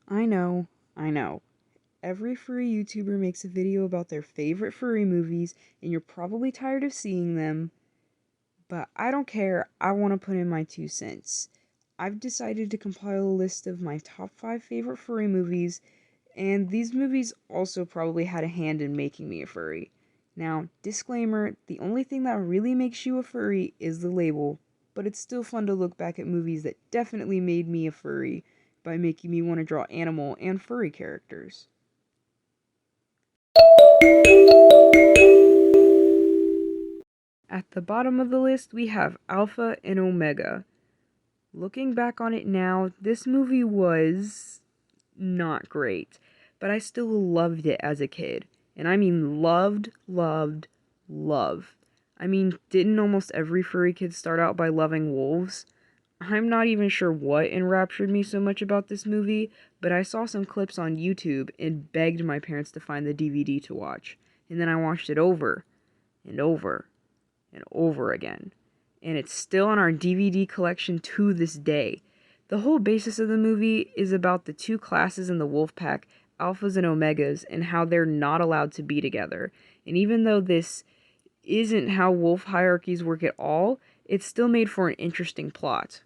I know, I know. Every furry YouTuber makes a video about their favorite furry movies, and you're probably tired of seeing them, but I don't care. I want to put in my 2 cents. I've decided to compile a list of my top 5 favorite furry movies, and these movies also probably had a hand in making me a furry. Now, disclaimer, the only thing that really makes you a furry is the label, but it's still fun to look back at movies that definitely made me a furry by making me want to draw animal and furry characters. At the bottom of the list, we have Alpha and Omega. Looking back on it now, this movie was not great, but I still loved it as a kid. And I mean loved, loved, love. I mean, didn't almost every furry kid start out by loving wolves? I'm not even sure what enraptured me so much about this movie, but I saw some clips on YouTube and begged my parents to find the DVD to watch. And then I watched it over and over and over again. And it's still in our DVD collection to this day. The whole basis of the movie is about the two classes in the wolf pack, alphas and omegas, and how they're not allowed to be together. And even though this isn't how wolf hierarchies work at all, it's still made for an interesting plot.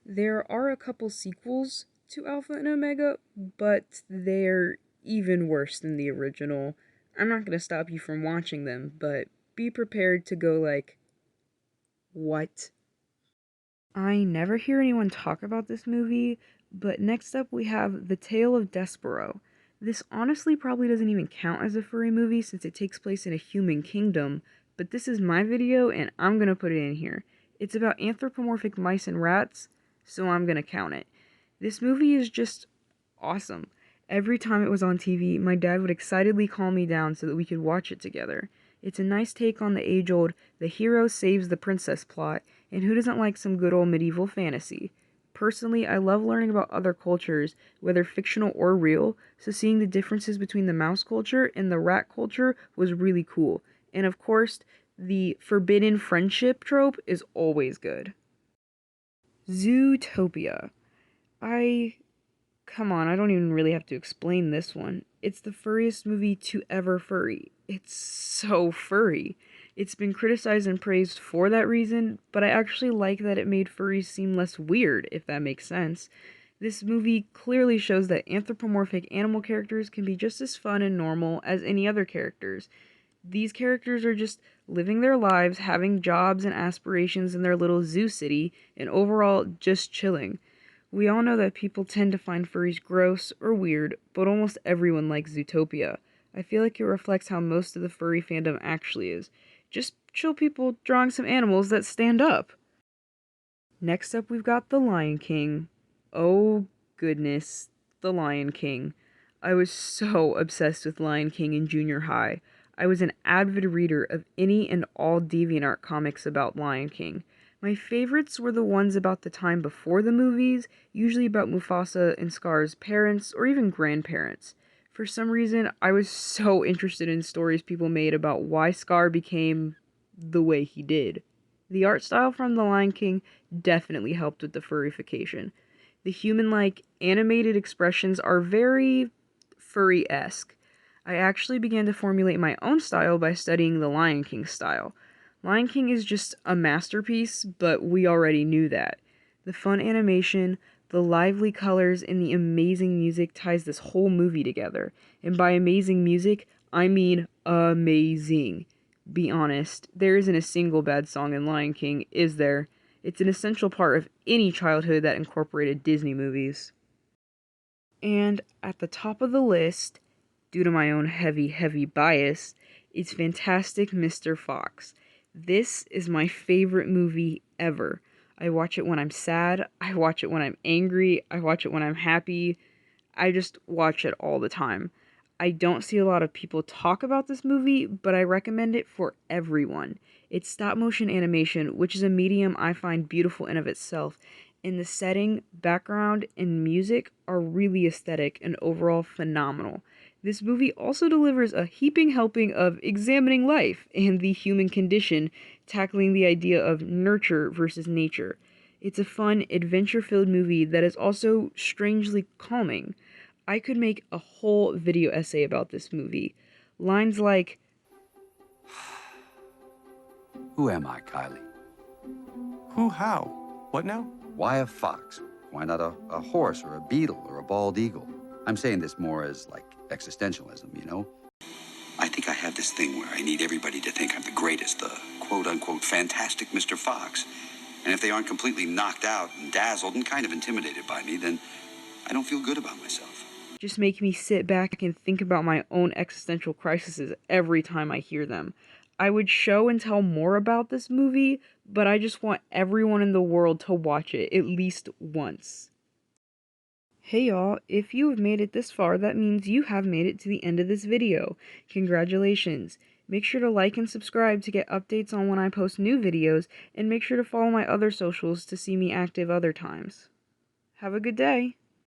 There are a couple sequels to Alpha and Omega, but they're even worse than the original. I'm not going to stop you from watching them, but be prepared to go like, what? I never hear anyone talk about this movie, but next up we have The Tale of Despero. This honestly probably doesn't even count as a furry movie since it takes place in a human kingdom, but this is my video and I'm gonna put it in here. It's about anthropomorphic mice and rats, so I'm gonna count it. This movie is just awesome. Every time it was on TV, my dad would excitedly call me down so that we could watch it together. It's a nice take on the age-old the hero saves the princess plot, and who doesn't like some good old medieval fantasy? Personally, I love learning about other cultures, whether fictional or real, so seeing the differences between the mouse culture and the rat culture was really cool. And of course, the forbidden friendship trope is always good. Zootopia. I Come on, I don't even really have to explain this one. It's the furriest movie to ever furry. It's so furry. It's been criticized and praised for that reason, but I actually like that it made furries seem less weird, if that makes sense. This movie clearly shows that anthropomorphic animal characters can be just as fun and normal as any other characters. These characters are just living their lives, having jobs and aspirations in their little zoo city, and overall just chilling. We all know that people tend to find furries gross or weird, but almost everyone likes Zootopia. I feel like it reflects how most of the furry fandom actually is. Just chill people drawing some animals that stand up. Next up, we've got The Lion King. Oh, goodness. The Lion King. I was so obsessed with Lion King in junior high. I was an avid reader of any and all DeviantArt comics about Lion King. My favorites were the ones about the time before the movies, usually about Mufasa and Scar's parents or even grandparents. For some reason, I was so interested in stories people made about why Scar became the way he did. The art style from The Lion King definitely helped with the furrification. The human-like animated expressions are very furry-esque. I actually began to formulate my own style by studying the Lion King style. Lion King is just a masterpiece, but we already knew that. The fun animation, the lively colors, and the amazing music ties this whole movie together. And by amazing music, I mean amazing. Be honest, there isn't a single bad song in Lion King, is there? It's an essential part of any childhood that incorporated Disney movies. And at the top of the list, due to my own heavy, heavy bias, is Fantastic Mr. Fox. This is my favorite movie ever. I watch it when I'm sad, I watch it when I'm angry, I watch it when I'm happy. I just watch it all the time. I don't see a lot of people talk about this movie, but I recommend it for everyone. It's stop motion animation, which is a medium I find beautiful in of itself, and the setting, background, and music are really aesthetic and overall phenomenal. This movie also delivers a heaping helping of examining life and the human condition, tackling the idea of nurture versus nature. It's a fun, adventure-filled movie that is also strangely calming. I could make a whole video essay about this movie. Lines like, Who am I, Kylie? Who, how? What now? Why a fox? Why not a horse or a beetle or a bald eagle? I'm saying this more as like existentialism, you know? I think I have this thing where I need everybody to think I'm the greatest, the quote-unquote fantastic Mr. Fox. And if they aren't completely knocked out and dazzled and kind of intimidated by me, then I don't feel good about myself. just make me sit back and think about my own existential crises every time I hear them. I would show and tell more about this movie, but I just want everyone in the world to watch it at least once. Hey y'all, if you have made it this far, that means you have made it to the end of this video. Congratulations. Make sure to like and subscribe to get updates on when I post new videos, and make sure to follow my other socials to see me active other times. Have a good day.